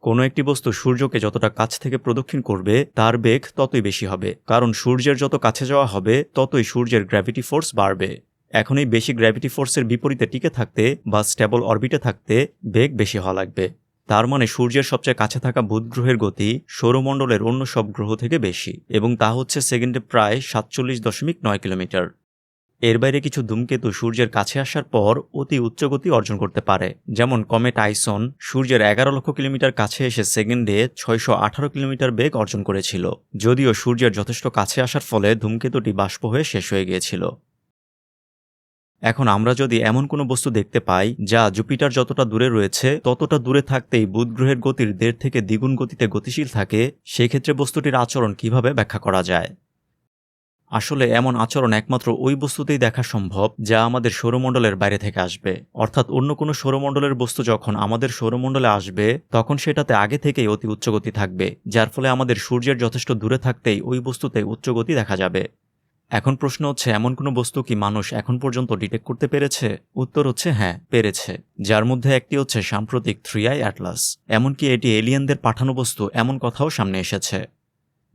কোনো একটি বস্তু সূর্যকে যতটা কাছ থেকে প্রদক্ষিণ করবে তার বেগ ততই বেশি হবে, কারণ সূর্যের যত কাছে যাওয়া হবে ততই সূর্যের গ্র্যাভিটি ফোর্স বাড়বে। এখন এই বেশি গ্র্যাভিটি ফোর্সের বিপরীতে টিকে থাকতে বা স্টেবল অরবিটে থাকতে বেগ বেশি হওয়া লাগবে। তার মানে সূর্যের সবচেয়ে কাছে থাকা বুধ গ্রহের গতি সৌরমণ্ডলের অন্য সব গ্রহ থেকে বেশি, এবং তা হচ্ছে সেকেন্ডে প্রায় 47.9 কিলোমিটার। এর বাইরে কিছু ধূমকেতু সূর্যের কাছে আসার পর অতি উচ্চ গতি অর্জন করতে পারে, যেমন কমেট আইসন সূর্যের 11 লক্ষ কিলোমিটার কাছে এসে সেকেন্ডে 618 কিলোমিটার বেগ অর্জন করেছিল, যদিও সূর্যের যথেষ্ট কাছে আসার ফলে ধূমকেতুটি বাষ্প হয়ে শেষ হয়ে গিয়েছিল। এখন আমরা যদি এমন কোনো বস্তু দেখতে পাই যা জুপিটার যতটা দূরে রয়েছে ততটা দূরে থাকতেই বুধ গ্রহের গতির 1.5 থেকে দ্বিগুণ গতিতে গতিশীল থাকে, সেক্ষেত্রে বস্তুটির আচরণ কিভাবে ব্যাখ্যা করা যায়? আসলে এমন আচরণ একমাত্র ওই বস্তুতেই দেখা সম্ভব যা আমাদের সৌরমণ্ডলের বাইরে থেকে আসবে, অর্থাৎ অন্য কোনো সৌরমণ্ডলের বস্তু যখন আমাদের সৌরমণ্ডলে আসবে তখন সেটাতে আগে থেকেই অতি উচ্চগতি থাকবে, যার ফলে আমাদের সূর্যের যথেষ্ট দূরে থাকতেই ওই বস্তুতে উচ্চগতি দেখা যাবে। এখন প্রশ্ন হচ্ছে, এমন কোনো বস্তু কি মানুষ এখন পর্যন্ত ডিটেক্ট করতে পেরেছে? উত্তর হচ্ছে হ্যাঁ, পেরেছে। যার মধ্যে একটি হচ্ছে সাম্প্রতিক 3i অ্যাটলাস। এমনকি এটি এলিয়েনদের পাঠানো বস্তু এমন কথাও সামনে এসেছে।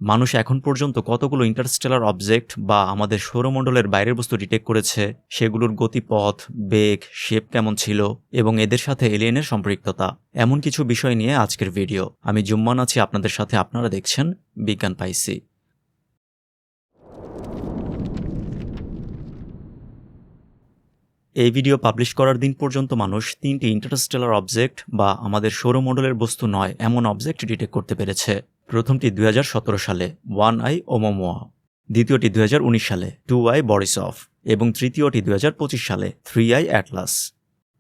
মানুষ এখন পর্যন্ত কতগুলো ইন্টারস্টেলার অবজেক্ট বা আমাদের সৌরমণ্ডলের বাইরের বস্তু ডিটেক্ট করেছে, সেগুলোর গতিপথ, বেগ, শেপ কেমন ছিল এবং এদের সাথে এলিয়েনের সম্পৃক্ততা, এমন কিছু বিষয় নিয়ে আজকের ভিডিও। আমি জুম্মান আছি আপনাদের সাথে, আপনারা দেখছেন বিজ্ঞান পাইসি। এই ভিডিও পাবলিশ করার দিন পর্যন্ত মানুষ 3টি ইন্টারস্টেলার অবজেক্ট বা আমাদের সৌরমণ্ডলের বস্তু নয় এমন অবজেক্ট ডিটেক্ট করতে পেরেছে। প্রথমটি 2017 সালে 1i ওমোমোয়া, দ্বিতীয়টি 2019 সালে 2i বরিসভ এবং তৃতীয়টি 2025 সালে 3i অ্যাটলাস।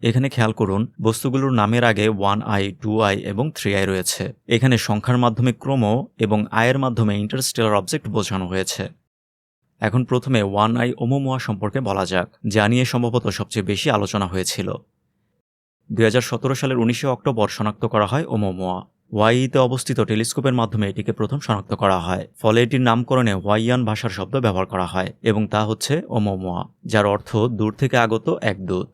এখানে খেয়াল করুন, বস্তুগুলোর নামের আগে 1i, 2i এবং 3i রয়েছে। এখানে সংখ্যার মাধ্যমে ক্রম এবং আয়ের মাধ্যমে ইন্টারস্টেলার অবজেক্ট বোঝানো হয়েছে। এখন প্রথমে 1i ওমোমোয়া সম্পর্কে বলা যাক, যা নিয়ে সম্ভবত সবচেয়ে বেশি আলোচনা হয়েছিল। 2017 সালের 19 অক্টোবর শনাক্ত করা হয় ওমোমোয়া। ওয়াইতে অবস্থিত টেলিস্কোপের মাধ্যমে এটিকে প্রথম শনাক্ত করা হয়, ফলে এটির নামকরণে ওয়াইয়ান ভাষার শব্দ ব্যবহার করা হয় এবং তা হচ্ছে ওমোমোয়া, যার অর্থ দূর থেকে আগত এক দূত।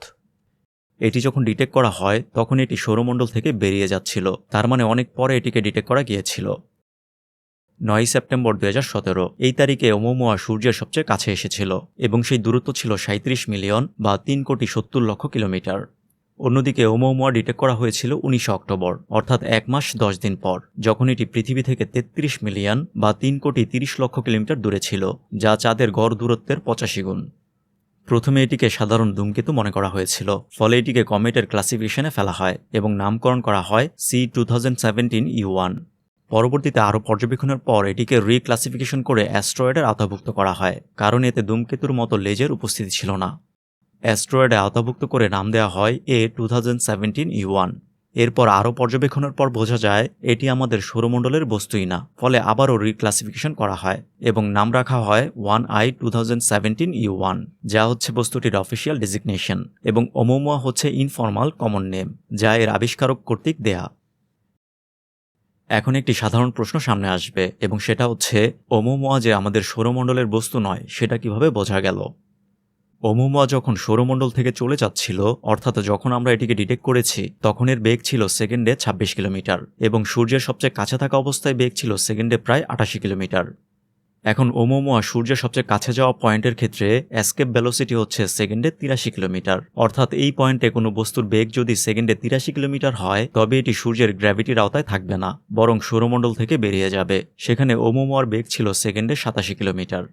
এটি যখন ডিটেক্ট করা হয় তখন এটি সৌরমণ্ডল থেকে বেরিয়ে যাচ্ছিল, তার মানে অনেক পরে এটিকে ডিটেক্ট করা গিয়েছিল। 9 সেপ্টেম্বর 2017 এই তারিখে ওমোমোয়া সূর্যের সবচেয়ে কাছে এসেছিল এবং সেই দূরত্ব ছিল 37 মিলিয়ন বা 3,70,00,000 কিলোমিটার। অন্যদিকে ওমোমোয়া ডিটেক্ট করা হয়েছিল 19 অক্টোবর, অর্থাৎ 1 মাস 10 দিন পর, যখন এটি পৃথিবী থেকে 33 মিলিয়ন বা 3,30,00,000 কিলোমিটার দূরে ছিল, যা চাঁদের গড় দূরত্বের 85 গুণ। প্রথমে এটিকে সাধারণ ধূমকেতু মনে করা হয়েছিল, ফলে এটিকে কমেটের ক্লাসিফিকেশনে ফেলা হয় এবং নামকরণ করা হয় C2017E1। পরবর্তীতে আরও পর্যবেক্ষণের পর এটিকে রিক্লাসিফিকেশন করে অ্যাস্ট্রয়েডের আওতাভুক্ত করা হয়, কারণ এতে ধূমকেতুর মতো লেজের উপস্থিতি ছিল না। অ্যাস্ট্রয়েডে আওতাভুক্ত করে নাম দেওয়া হয় A2017E1। এরপর আরও পর্যবেক্ষণের পর বোঝা যায় এটি আমাদের সৌরমণ্ডলের বস্তুই না, ফলে আবারও রিক্লাসিফিকেশন করা হয় এবং নাম রাখা হয় 1i 2017E1, যা হচ্ছে বস্তুটির অফিসিয়াল ডেজিগনেশন, এবং ওমোমোয়া হচ্ছে ইনফর্মাল কমন নেম, যা এর আবিষ্কারক কর্তৃক দেয়া। এখন একটি সাধারণ প্রশ্ন সামনে আসবে এবং সেটা হচ্ছে, ওমোমোয়া যে আমাদের সৌরমণ্ডলের বস্তু নয় সেটা কিভাবে বোঝা গেল? ওমোমোয়া যখন সৌরমণ্ডল থেকে চলে যাচ্ছিল, অর্থাৎ যখন আমরা এটিকে ডিটেক্ট করেছি, তখন এর বেগ ছিল সেকেন্ডে 26 কিলোমিটার এবং সূর্যের সবচেয়ে কাছে থাকা অবস্থায় বেগ ছিল সেকেন্ডে প্রায় 88 কিলোমিটার। এখন ওমোমোয়া সূর্যের সবচেয়ে কাছে যাওয়া পয়েন্টের ক্ষেত্রে এসকেপ ভেলোসিটি হচ্ছে সেকেন্ডে 83 কিলোমিটার, অর্থাৎ এই পয়েন্টে কোনো বস্তুর বেগ যদি সেকেন্ডে 83 কিলোমিটার হয় তবে এটি সূর্যের গ্র্যাভিটির আওতায় থাকবে না, বরং সৌরমণ্ডল থেকে বেরিয়ে যাবে। সেখানে ওমোমোয়ার বেগ ছিল সেকেন্ডে 87 কিলোমিটার।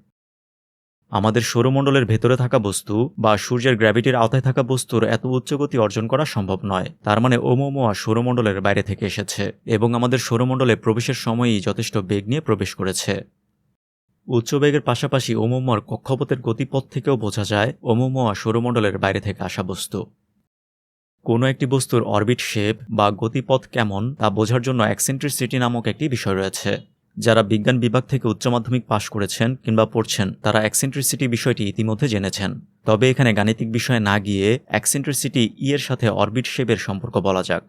আমাদের সৌরমণ্ডলের ভেতরে থাকা বস্তু বা সূর্যের গ্র্যাভিটির আওতায় থাকা বস্তুর এত উচ্চ গতি অর্জন করা সম্ভব নয়, তার মানে ওমোমোয়া সৌরমণ্ডলের বাইরে থেকে এসেছে এবং আমাদের সৌরমণ্ডলে প্রবেশের সময়ই যথেষ্ট বেগ নিয়ে প্রবেশ করেছে। উচ্চ বেগের পাশাপাশি ওমোমোয়ার কক্ষপথের গতিপথ থেকেও বোঝা যায় ওমোমোয়া সৌরমণ্ডলের বাইরে থেকে আসা বস্তু। কোনো একটি বস্তুর অরবিট শেপ বা গতিপথ কেমন তা বোঝার জন্য এক্সেন্ট্রিসিটি নামক একটি বিষয় রয়েছে। যারা বিজ্ঞান বিভাগ থেকে উচ্চ মাধ্যমিক পাশ করেছেন কিংবা পড়ছেন তারা এক্সেন্ট্রিসিটি বিষয়টি ইতিমধ্যে জেনেছেন। তবে এখানে গাণিতিক বিষয়ে না গিয়ে এক্সেন্ট্রিসিটি এর সাথে অরবিট শেপের সম্পর্ক বলা যাক।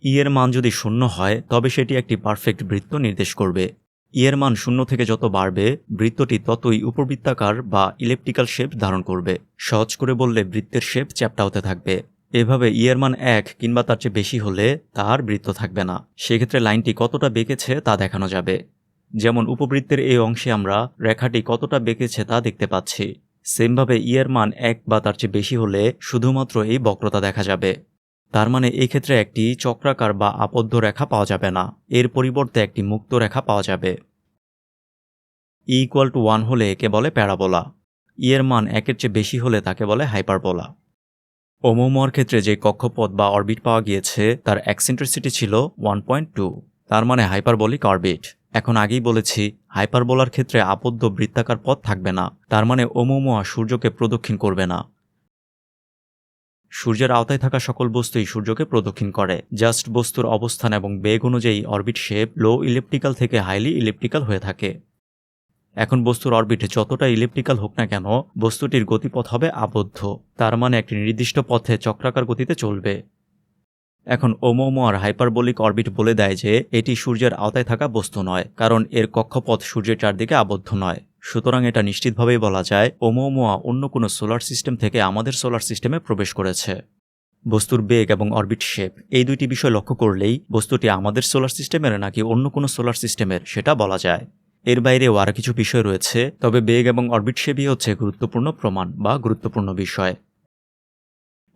এর মান যদি 0 হয় তবে সেটি একটি পারফেক্ট বৃত্ত নির্দেশ করবে। এর মান 0 থেকে যত বাড়বে বৃত্তটি ততই উপবৃত্তাকার বা ইলেপটিক্যাল শেপ ধারণ করবে। সহজ করে বললে বৃত্তের শেপ চ্যাপ্টা হতে থাকবে। এভাবে এর মান 1 কিংবা তার চেয়ে বেশি হলে তার বৃত্ত থাকবে না। সেক্ষেত্রে লাইনটি কতটা বেঁকেছে তা দেখানো যাবে। যেমন উপবৃত্তের এই অংশে আমরা রেখাটি কতটা বেঁকেছে তা দেখতে পাচ্ছি। সেমভাবে এর মান 1 বা তার চেয়ে বেশি হলে শুধুমাত্র এই বক্রতা দেখা যাবে। তার মানে এই ক্ষেত্রে একটি চক্রাকার বা আবদ্ধ রেখা পাওয়া যাবে না, এর পরিবর্তে একটি মুক্ত রেখা পাওয়া যাবে। E=1 হলে একে বলে প্যারাবোলা। এর মান 1-এর চেয়ে বেশি হলে তাকে বলে হাইপারবোলা। ওমুমুয়ার ক্ষেত্রে যে কক্ষপথ বা অরবিট পাওয়া গিয়েছে তার এক্সেন্ট্রিসিটি ছিল 1.2, তার মানে হাইপারবোলিক অরবিট। এখন আগেই বলেছি হাইপারবোলার ক্ষেত্রে আবদ্ধ বৃত্তাকার পথ থাকবে না, তার মানে ওমুমুয়া সূর্যকে প্রদক্ষিণ করবে না। সূর্যের আওতায় থাকা সকল বস্তুই সূর্যকে প্রদক্ষিণ করে, জাস্ট বস্তুর অবস্থান এবং বেগ অনুযায়ী অরবিট শেপ লো ইলিপ্টিক্যাল থেকে হাইলি ইলিপ্টিক্যাল হয়ে থাকে। এখন বস্তুর অরবিটে যতটা ইলিপ্টিক্যাল হোক না কেন বস্তুটির গতিপথ হবে আবদ্ধ, তার মানে একটি নির্দিষ্ট পথে চক্রাকার গতিতে চলবে। এখন ওমুমুয়ার হাইপারবোলিক অরবিট বলে দেয় যে এটি সূর্যের আওতায় থাকা বস্তু নয়, কারণ এর কক্ষপথ সূর্যের চারদিকে আবদ্ধ নয়। সুতরাং এটা নিশ্চিতভাবেই বলা যায় ওমুমুয়া অন্য কোনো সোলার সিস্টেম থেকে আমাদের সোলার সিস্টেমে প্রবেশ করেছে। বস্তুর বেগ এবং অরবিট শেপ এই দুইটি বিষয় লক্ষ্য করলেই বস্তুটি আমাদের সোলার সিস্টেমের নাকি অন্য কোনো সোলার সিস্টেমের সেটা বলা যায়। এর বাইরেও আরও কিছু বিষয় রয়েছে, তবে বেগ এবং অরবিট শেপই হচ্ছে গুরুত্বপূর্ণ প্রমাণ বা গুরুত্বপূর্ণ বিষয়।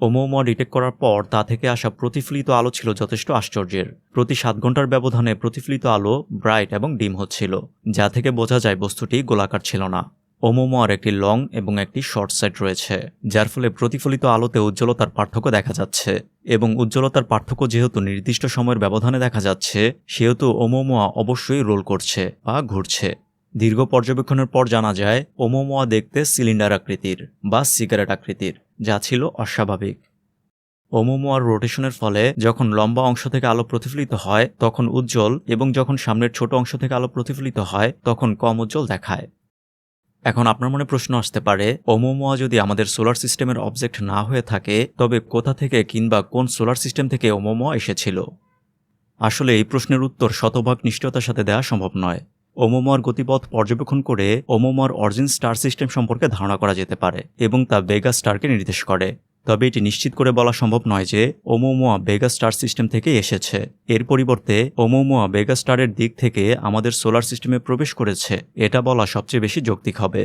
ওমুমুয়া ডিটেক্ট করার পর তা থেকে আসা প্রতিফলিত আলো ছিল যথেষ্ট আশ্চর্যের। প্রতি 7 ঘন্টার ব্যবধানে প্রতিফলিত আলো ব্রাইট এবং ডিম হচ্ছিল, যা থেকে বোঝা যায় বস্তুটি গোলাকার ছিল না। ওমুমুয়ার একটি লং এবং একটি শর্ট সাইড রয়েছে, যার ফলে প্রতিফলিত আলোতে উজ্জ্বলতার পার্থক্য দেখা যাচ্ছে, এবং উজ্জ্বলতার পার্থক্য যেহেতু নির্দিষ্ট সময়ের ব্যবধানে দেখা যাচ্ছে সেহেতু ওমুমুয়া অবশ্যই রোল করছে বা ঘুরছে। দীর্ঘ পর্যবেক্ষণের পর জানা যায় ওমুমুয়া দেখতে সিলিন্ডার আকৃতির বা সিগারেট আকৃতির, যা ছিল অস্বাভাবিক। ওমুমুয়ার রোটেশনের ফলে যখন লম্বা অংশ থেকে আলো প্রতিফলিত হয় তখন উজ্জ্বল, এবং যখন সামনের ছোট অংশ থেকে আলো প্রতিফলিত হয় তখন কম উজ্জ্বল দেখায়। এখন আপনার মনে প্রশ্ন আসতে পারে, ওমুমুয়া যদি আমাদের সোলার সিস্টেমের অবজেক্ট না হয়ে থাকে তবে কোথা থেকে কিংবা কোন সোলার সিস্টেম থেকে ওমুমুয়া এসেছিল? আসলে এই প্রশ্নের উত্তর শতভাগ নিশ্চয়তার সাথে দেওয়া সম্ভব নয়। ওমুমুয়ার গতিপথ পর্যবেক্ষণ করে ওমুমুয়ার অরিজিন স্টার সিস্টেম সম্পর্কে ধারণা করা যেতে পারে এবং তা বেগা স্টারকে নির্দেশ করে। তবে এটি নিশ্চিত করে বলা সম্ভব নয় যে ওমুমুয়া বেগা স্টার সিস্টেম থেকেই এসেছে। এর পরিবর্তে ওমুমুয়া বেগা স্টারের দিক থেকে আমাদের সোলার সিস্টেমে প্রবেশ করেছে, এটা বলা সবচেয়ে বেশি যৌক্তিক হবে।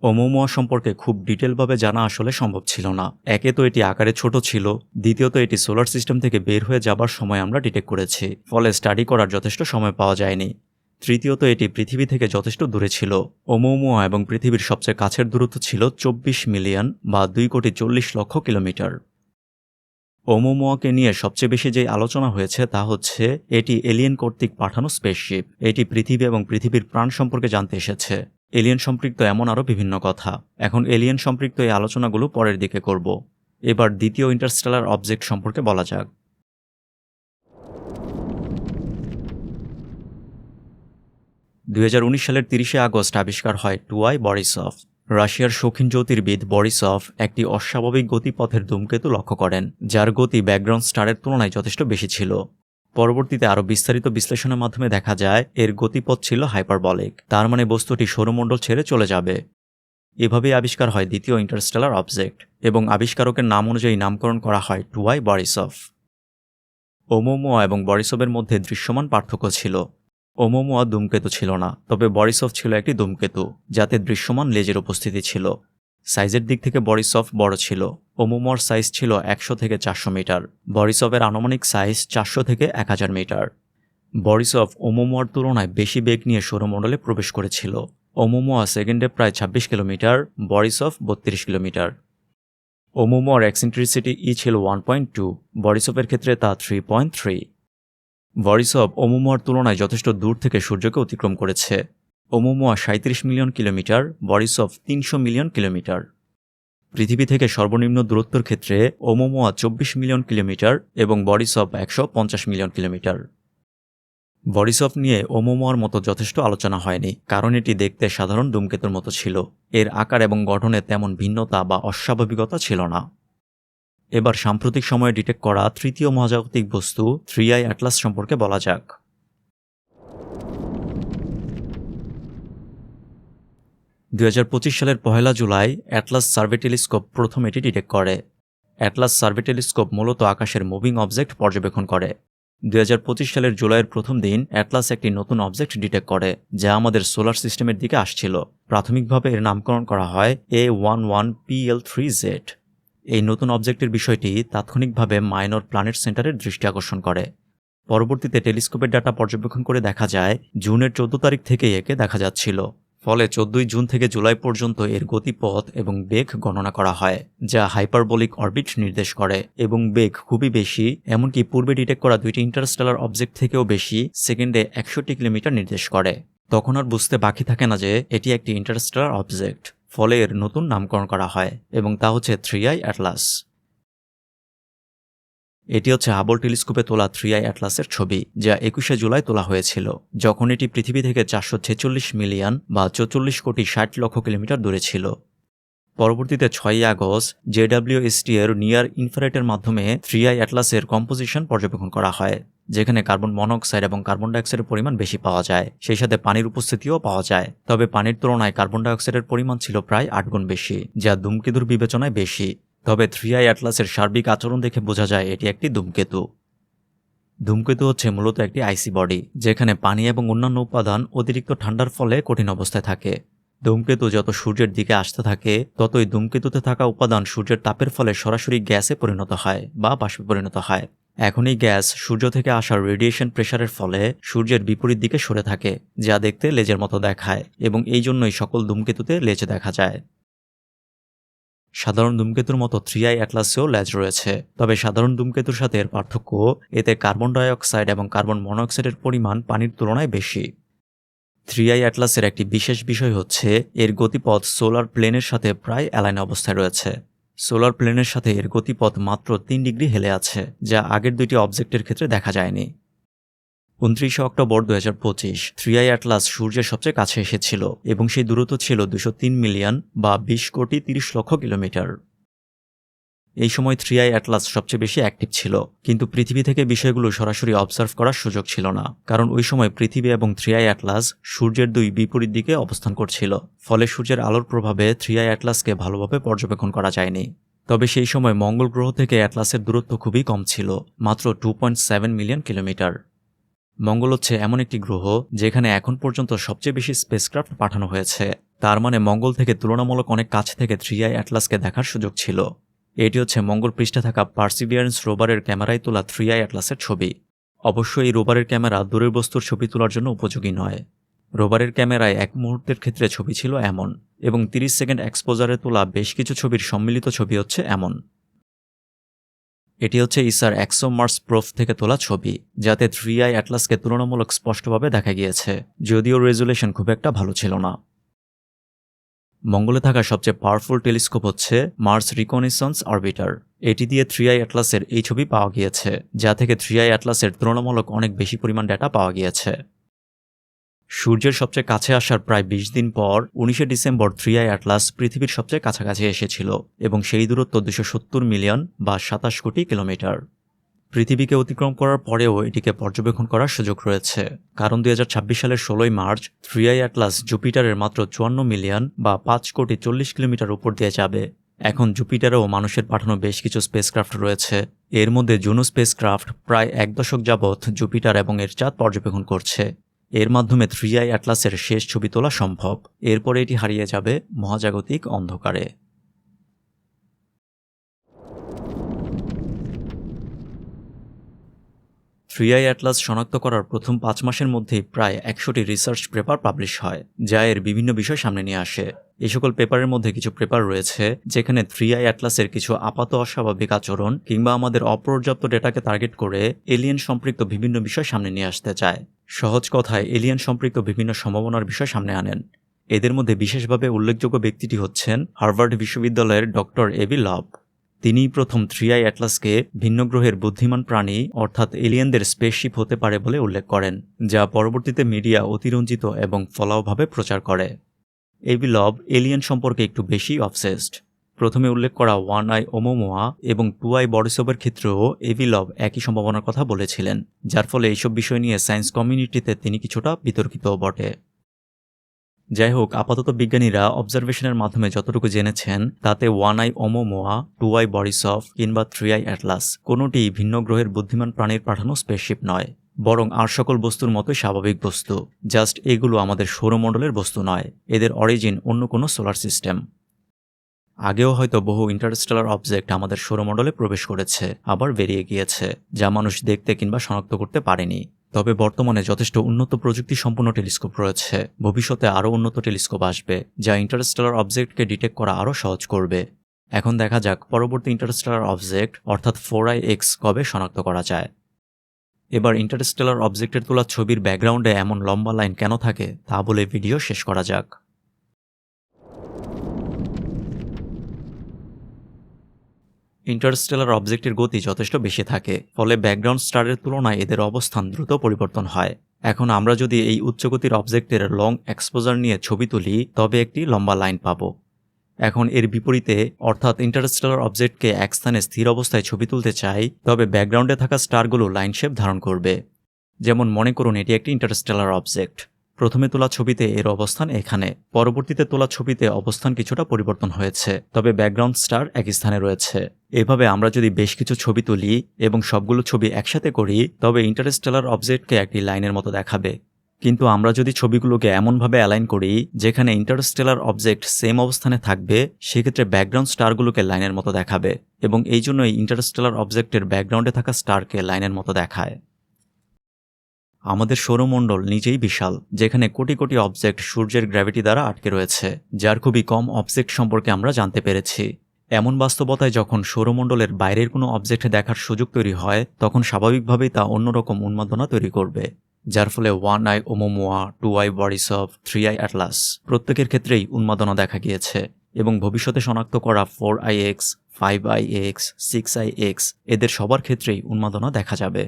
ওমুমুয়া সম্পর্কে খুব ডিটেলভাবে জানা আসলে সম্ভব ছিল না। একে তো এটি আকারে ছোট ছিল, দ্বিতীয়ত এটি সোলার সিস্টেম থেকে বের হয়ে যাবার সময় আমরা ডিটেক্ট করেছি, ফলে স্টাডি করার যথেষ্ট সময় পাওয়া যায়নি। তৃতীয়ত এটি পৃথিবী থেকে যথেষ্ট দূরে ছিল। ওমুমুয়া এবং পৃথিবীর সবচেয়ে কাছের দূরত্ব ছিল 24 মিলিয়ন বা 2,40,00,000 কিলোমিটার। ওমুমুয়াকে নিয়ে সবচেয়ে বেশি যে আলোচনা হয়েছে তা হচ্ছে এটি এলিয়েন কর্তৃক পাঠানো স্পেসশিপ। এটি পৃথিবী এবং পৃথিবীর প্রাণ সম্পর্কে জানতে এসেছে। এলিয়েন সম্পৃক্ত এমন আরও বিভিন্ন কথা। এখন এলিয়েন সম্পৃক্ত এই আলোচনাগুলো পরের দিকে করব। এবার দ্বিতীয় ইন্টারস্টেলার অবজেক্ট সম্পর্কে বলা যাক। 2019 সালের 30শে আগস্ট আবিষ্কার হয় 2I বরিসভ। রাশিয়ার শৌখিন জ্যোতির্বিদ বরিসভ একটি অস্বাভাবিক গতিপথের ধূমকেতু লক্ষ্য করেন, যার গতি ব্যাকগ্রাউন্ড স্টারের তুলনায় যথেষ্ট বেশি ছিল। পরবর্তীতে আরও বিস্তারিত বিশ্লেষণের মাধ্যমে দেখা যায় এর গতিপথ ছিল হাইপারবলিক, তার মানে বস্তুটি সৌরমণ্ডল ছেড়ে চলে যাবে। এভাবেই আবিষ্কার হয় দ্বিতীয় ইন্টারস্টেলার অবজেক্ট, এবং আবিষ্কারকের নাম অনুযায়ী নামকরণ করা হয় 2I বরিসভ। ওমুমুয়া এবং বরিসভের মধ্যে দৃশ্যমান পার্থক্য ছিল। ওমুমুয়া ধূমকেতু ছিল না, তবে বরিসভ ছিল একটি ধূমকেতু যাতে দৃশ্যমান লেজের উপস্থিতি ছিল। সাইজের দিক থেকে বরিসভ বড় ছিল। ওমুমুয়ার সাইজ ছিল 100 থেকে 400 মিটার, বরিসভের আনুমানিক সাইজ 400 থেকে 1000 মিটার। বরিসভ ওমুমুয়ার তুলনায় বেশি বেগ নিয়ে সৌরমণ্ডলে প্রবেশ করেছিল। ওমুমুয়া সেকেন্ডে প্রায় 26 কিলোমিটার, বরিসভ 32 কিলোমিটার। ওমুমুয়ার এক্সেন্ট্রিসিটি ছিল 1.2, বরিসভের ক্ষেত্রে তা 3.3। বরিসভ ওমুমুয়ার তুলনায় যথেষ্ট দূর থেকে সূর্যকে অতিক্রম করেছে। ওমুমুয়া 37 million kilometre, Borisov 300 million kilometre. পৃথিবী থেকে সর্বনিম্ন দূরত্বের ক্ষেত্রে ওমুমুয়া 24 মিলিয়ন কিলোমিটার এবং বরিসভ 150 মিলিয়ন কিলোমিটার। বরিসভ নিয়ে ওমুমুয়ার মতো যথেষ্ট আলোচনা হয়নি, কারণ এটি দেখতে সাধারণ ধূমকেতুর মতো ছিল। এর আকার এবং গঠনে তেমন ভিন্নতা বা অস্বাভাবিকতা ছিল না। এবার সাম্প্রতিক সময়ে ডিটেক্ট করা তৃতীয় মহাজাগতিক বস্তু 3I অ্যাটলাস সম্পর্কে বলা যাক। 2025 সালের 1 জুলাই অ্যাটলাস সার্ভে টেলিস্কোপ প্রথম এটি ডিটেক্ট করে। অ্যাটলাস সার্ভে টেলিস্কোপ মূলত আকাশের মুভিং অবজেক্ট পর্যবেক্ষণ করে। 2025 সালের জুলাইয়ের প্রথম দিন অ্যাটলাস একটি নতুন অবজেক্ট ডিটেক্ট করে যা আমাদের সোলার সিস্টেমের দিকে আসছিল। প্রাথমিকভাবে এর নামকরণ করা হয় A11PL3Z। এই নতুন অবজেক্টের বিষয়টি তাৎক্ষণিকভাবে মাইনর প্ল্যানেট সেন্টারের দৃষ্টি আকর্ষণ করে। পরবর্তীতে টেলিস্কোপের ডাটা পর্যবেক্ষণ করে দেখা যায় জুনের 14 তারিখ থেকেই একে দেখা যাচ্ছিল। ফলে 14 জুন থেকে জুলাই পর্যন্ত এর গতিপথ এবং বেগ গণনা করা হয়, যা হাইপারবোলিক অরবিট নির্দেশ করে এবং বেগ খুবই বেশি, এমনকি পূর্বে ডিটেক্ট করা দুইটি ইন্টারস্টেলার অবজেক্ট থেকেও বেশি, সেকেন্ডে 61 কিলোমিটার নির্দেশ করে। তখন আর বুঝতে বাকি থাকে না যে এটি একটি ইন্টারস্টেলার অবজেক্ট। ফলে এর নতুন নামকরণ করা হয় এবং তা হচ্ছে 3i অ্যাটলাস। এটি হচ্ছে হাবল টেলিস্কোপে তোলা 3i অ্যাটলাসের ছবি, যা 21শে জুলাই তোলা হয়েছিল, যখন এটি পৃথিবী থেকে 446 মিলিয়ন বা 44 কোটি 60 লক্ষ কিলোমিটার দূরে ছিল। পরবর্তীতে 6ই আগস্ট JWST এর নিয়ার ইনফ্রারেডের মাধ্যমে 3i অ্যাটলাসের কম্পোজিশন পর্যবেক্ষণ করা হয়, যেখানে কার্বন মনোক্সাইড এবং কার্বন ডাইঅক্সাইডের পরিমাণ বেশি পাওয়া যায়, সেই সাথে পানির উপস্থিতিও পাওয়া যায়। তবে পানির তুলনায় কার্বন ডাইঅক্সাইডের পরিমাণ ছিল প্রায় 8 গুণ বেশি, যা ধূমকেতুর বিবেচনায় বেশি। তবে 3i অ্যাটলাসের সার্বিক আচরণ দেখে বোঝা যায় এটি একটি ধূমকেতু। ধূমকেতু হচ্ছে মূলত একটি আইসি বডি, যেখানে পানি এবং অন্যান্য উপাদান অতিরিক্ত ঠান্ডার ফলে কঠিন অবস্থায় থাকে। ধূমকেতু যত সূর্যের দিকে আসতে থাকে ততই ধূমকেতুতে থাকা উপাদান সূর্যের তাপের ফলে সরাসরি গ্যাসে পরিণত হয় বা বাষ্পে পরিণত হয়। এখন এই গ্যাস সূর্য থেকে আসা রেডিয়েশন প্রেসারের ফলে সূর্যের বিপরীত দিকে সরে থাকে, যা দেখতে লেজের মতো দেখায়, এবং এই জন্যই সকল ধূমকেতুতে লেজ দেখা যায়। সাধারণ ধূমকেতুর মতো 3i অ্যাটলাসেও লেজ রয়েছে, তবে সাধারণ ধূমকেতুর সাথে এর পার্থক্য এতে কার্বন ডাইঅক্সাইড এবং কার্বন মনোক্সাইডের পরিমাণ পানির তুলনায় বেশি। 3i অ্যাটলাসের একটি বিশেষ বিষয় হচ্ছে এর গতিপথ সোলার প্লেনের সাথে প্রায় অ্যালাইন অবস্থায় রয়েছে। সোলার প্লেনের সাথে এর গতিপথ মাত্র 3 ডিগ্রি হেলে আছে, যা আগের দুইটি অবজেক্টের ক্ষেত্রে দেখা যায়নি। 29 অক্টোবর 2025 3i অ্যাটলাস সূর্যের সবচেয়ে কাছে এসেছিল এবং সেই দূরত্ব ছিল 203 মিলিয়ন বা 20 কোটি 30 লক্ষ কিলোমিটার। এই সময় 3i অ্যাটলাস সবচেয়ে বেশি অ্যাক্টিভ ছিল, কিন্তু পৃথিবী থেকে বিষয়গুলো সরাসরি অবজার্ভ করার সুযোগ ছিল না, কারণ ওই সময় পৃথিবী এবং 3i অ্যাটলাস সূর্যের দুই বিপরীত দিকে অবস্থান করছিল। ফলে সূর্যের আলোর প্রভাবে 3i অ্যাটলাসকে ভালোভাবে পর্যবেক্ষণ করা যায়নি। তবে সেই সময় মঙ্গল গ্রহ থেকে অ্যাটলাসের দূরত্ব খুবই কম ছিল, মাত্র 2.7 মিলিয়ন কিলোমিটার। মঙ্গল হচ্ছে এমন একটি গ্রহ যেখানে এখন পর্যন্ত সবচেয়ে বেশি স্পেসক্রাফট পাঠানো হয়েছে। তার মানে মঙ্গল থেকে তুলনামূলক অনেক কাছ থেকে 3i অ্যাটলাসকে দেখার সুযোগ ছিল। এটি হচ্ছে মঙ্গল পৃষ্ঠে থাকা পার্সিভিয়ারেন্স রোভারের ক্যামেরায় তোলা 3i অ্যাটলাসের ছবি। অবশ্য এই রোভারের ক্যামেরা দূরের বস্তুর ছবি তোলার জন্য উপযোগী নয়। রোভারের ক্যামেরায় এক মুহূর্তের ক্ষেত্রে ছবি ছিল এমন, এবং 30 সেকেন্ড এক্সপোজারে তোলা বেশ কিছু ছবির সম্মিলিত ছবি হচ্ছে এমন। এটি হচ্ছে ইসার ExoMars প্রোব থেকে তোলা ছবি, যাতে 3i অ্যাটলাসকে তুলনামূলক স্পষ্টভাবে দেখা গিয়েছে, যদিও রেজুলেশন খুব একটা ভালো ছিল না। মঙ্গলে থাকা সবচেয়ে পাওয়ারফুল টেলিস্কোপ হচ্ছে মার্স রিকনেসান্স অরবিটার। এটি দিয়ে 3i অ্যাটলাসের এই ছবি পাওয়া গিয়েছে, যা থেকে 3i অ্যাটলাসের তুলনামূলক অনেক বেশি পরিমাণ ডেটা পাওয়া গিয়েছে। সূর্যের সবচেয়ে কাছে আসার প্রায় 20 দিন পর 19শে ডিসেম্বর 3i অ্যাটলাস পৃথিবীর সবচেয়ে কাছাকাছি এসেছিল, এবং সেই দূরত্ব 270 মিলিয়ন বা 27 কোটি কিলোমিটার। পৃথিবীকে অতিক্রম করার পরেও এটিকে পর্যবেক্ষণ করার সুযোগ রয়েছে, কারণ 2026 সালের 16ই মার্চ 3i অ্যাটলাস জুপিটারের মাত্র 54 মিলিয়ন বা 5 কোটি 40 কিলোমিটার উপর দিয়ে যাবে। এখন জুপিটারেও মানুষের পাঠানো বেশ কিছু স্পেসক্রাফট রয়েছে। এর মধ্যে জুনো স্পেসক্রাফট প্রায় 1 দশক যাবৎ জুপিটার এবং এর চাঁদ পর্যবেক্ষণ করছে। এর মাধ্যমে 3i অ্যাটলাসের শেষ ছবি তোলা সম্ভব। এরপরে এটি হারিয়ে যাবে মহাজাগতিক অন্ধকারে। 3i অ্যাটলাস শনাক্ত করার প্রথম 5 মাসের মধ্যেই প্রায় 100টি রিসার্চ পেপার পাবলিশ হয়, যা এর বিভিন্ন বিষয় সামনে নিয়ে আসে। এই সকল পেপারের মধ্যে কিছু পেপার রয়েছে যেখানে 3i অ্যাটলাসের কিছু আপাত অস্বাভাবিক আচরণ কিংবা আমাদের অপর্যাপ্ত ডেটাকে টার্গেট করে এলিয়েন সম্পৃক্ত বিভিন্ন বিষয় সামনে নিয়ে আসতে চায়। সহজ কথায় এলিয়েন সম্পৃক্ত বিভিন্ন সম্ভাবনার বিষয় সামনে আনেন। এদের মধ্যে বিশেষভাবে উল্লেখযোগ্য ব্যক্তিটি হচ্ছেন হার্ভার্ড বিশ্ববিদ্যালয়ের ডক্টর এবি লব। তিনিই প্রথম 3i অ্যাটলাসকে ভিন্ন গ্রহের বুদ্ধিমান প্রাণী অর্থাৎ এলিয়েনদের স্পেসশিপ হতে পারে বলে উল্লেখ করেন, যা পরবর্তীতে মিডিয়া অতিরঞ্জিত এবং ফলাওভাবে প্রচার করে। এবি লব এলিয়েন সম্পর্কে একটু বেশি অবসেসড। প্রথমে উল্লেখ করা 1i ওমোমোয়া এবং 2i বডিসবের ক্ষেত্রেও এবি লব একই সম্ভাবনার কথা বলেছিলেন, যার ফলে এইসব বিষয় নিয়ে সায়েন্স কমিউনিটিতে তিনি কিছুটা বিতর্কিতও বটে। যাই হোক, আপাতত বিজ্ঞানীরা অবজারভেশনের মাধ্যমে যতটুকু জেনেছেন তাতে 1i ওমোমোয়া, 2i বরিসভ কিংবা 3i অ্যাটলাস কোনোটি ভিন্ন গ্রহের বুদ্ধিমান প্রাণীর পাঠানো স্পেসশিপ নয়, বরং আর সকল বস্তুর মতোই স্বাভাবিক বস্তু। জাস্ট এগুলো আমাদের সৌরমণ্ডলের বস্তু নয়, এদের অরিজিন অন্য কোনো সোলার সিস্টেম। আগেও হয়তো বহু ইন্টারস্টেলার অবজেক্ট আমাদের সৌরমণ্ডলে প্রবেশ করেছে, আবার বেরিয়ে গিয়েছে, যা মানুষ দেখতে কিংবা শনাক্ত করতে পারেনি। তবে বর্তমানে যথেষ্ট উন্নত প্রযুক্তি সম্পন্ন টেলিস্কোপ রয়েছে। ভবিষ্যতে আরও উন্নত টেলিস্কোপ আসবে, যা ইন্টারস্টেলার অবজেক্টকে ডিটেক্ট করা আরও সহজ করবে। এখন দেখা যাক পরবর্তী ইন্টারস্টেলার অবজেক্ট অর্থাৎ 4IX কবে শনাক্ত করা যায়। এবার ইন্টারস্টেলার অবজেক্টের তোলা ছবির ব্যাকগ্রাউন্ডে এমন লম্বা লাইন কেন থাকে তা বলে ভিডিও শেষ করা যাক। ইন্টারস্টেলার অবজেক্টের গতি যথেষ্ট বেশি থাকে, ফলে ব্যাকগ্রাউন্ড স্টারের তুলনায় এদের অবস্থান দ্রুত পরিবর্তন হয়। এখন আমরা যদি এই উচ্চগতির অবজেক্টের লং এক্সপোজার নিয়ে ছবি তুলি তবে একটি লম্বা লাইন পাব। এখন এর বিপরীতে অর্থাৎ ইন্টারস্টেলার অবজেক্টকে এক স্থানে স্থির অবস্থায় ছবি তুলতে চাই, তবে ব্যাকগ্রাউন্ডে থাকা স্টারগুলো লাইন শেপ ধারণ করবে। যেমন মনে করুন এটি একটি ইন্টারস্টেলার অবজেক্ট। প্রথমে তোলা ছবিতে এর অবস্থান এখানে, পরবর্তীতে তোলা ছবিতে অবস্থান কিছুটা পরিবর্তন হয়েছে, তবে ব্যাকগ্রাউন্ড স্টার একই স্থানে রয়েছে। এভাবে আমরা যদি বেশ কিছু ছবি তুলি এবং সবগুলো ছবি একসাথে করি তবে ইন্টারস্টেলার অবজেক্টকে একটি লাইনের মতো দেখাবে। কিন্তু আমরা যদি ছবিগুলোকে এমনভাবে অ্যালাইন করি যেখানে ইন্টারস্টেলার অবজেক্ট সেম অবস্থানে থাকবে, সেক্ষেত্রে ব্যাকগ্রাউন্ড স্টারগুলোকে লাইনের মতো দেখাবে এবং এই জন্যই ইন্টারস্টেলার অবজেক্টের ব্যাকগ্রাউন্ডে থাকা স্টারকে লাইনের মতো দেখায়। আমাদের সৌরমণ্ডল নিজেই বিশাল, যেখানে কোটি কোটি অবজেক্ট সূর্যের গ্র্যাভিটি দ্বারা আটকে রয়েছে, যার খুবই কম অবজেক্ট সম্পর্কে আমরা জানতে পেরেছি। এমন বাস্তবতায় যখন সৌরমণ্ডলের বাইরের কোনো অবজেক্ট দেখার সুযোগ তৈরি হয় তখন স্বাভাবিকভাবেই তা অন্যরকম উন্মাদনা তৈরি করবে, যার ফলে 1i ওমোমোয়া, 2i Borisov, 3i Atlas প্রত্যেকের ক্ষেত্রেই উন্মাদনা দেখা গিয়েছে এবং ভবিষ্যতে শনাক্ত করা 4IX, 5IX, 6IX এদের সবার ক্ষেত্রেই উন্মাদনা দেখা যাবে।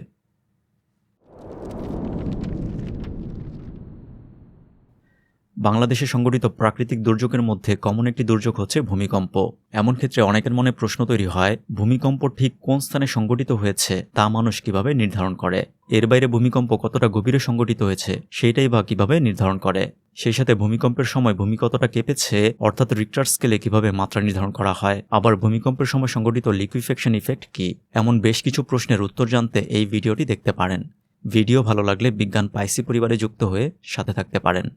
বাংলাদেশে সংঘটিত প্রাকৃতিক দুর্যোগের মধ্যে কমন একটি দুর্যোগ হচ্ছে ভূমিকম্প। এমন ক্ষেত্রে অনেকের মনে প্রশ্ন তৈরি হয়, ভূমিকম্প ঠিক কোন স্থানে সংঘটিত হয়েছে তা মানুষ কিভাবে নির্ধারণ করে? এর বাইরে ভূমিকম্প কতটা গভীরে সংঘটিত হয়েছে সেটাই বা কিভাবে নির্ধারণ করে? সেই সাথে ভূমিকম্পের সময় ভূমি কতটা কেঁপেছে অর্থাৎ রিক্টার স্কেলে কিভাবে মাত্রা নির্ধারণ করা হয়? আবার ভূমিকম্পের সময় সংঘটিত লিকুইফেকশন ইফেক্ট কি? এমন বেশ কিছু প্রশ্নের উত্তর জানতে এই ভিডিওটি দেখতে পারেন। ভিডিও ভালো লাগলে বিজ্ঞান পাইসি পরিবারে যুক্ত হয়ে সাথে থাকতে পারেন।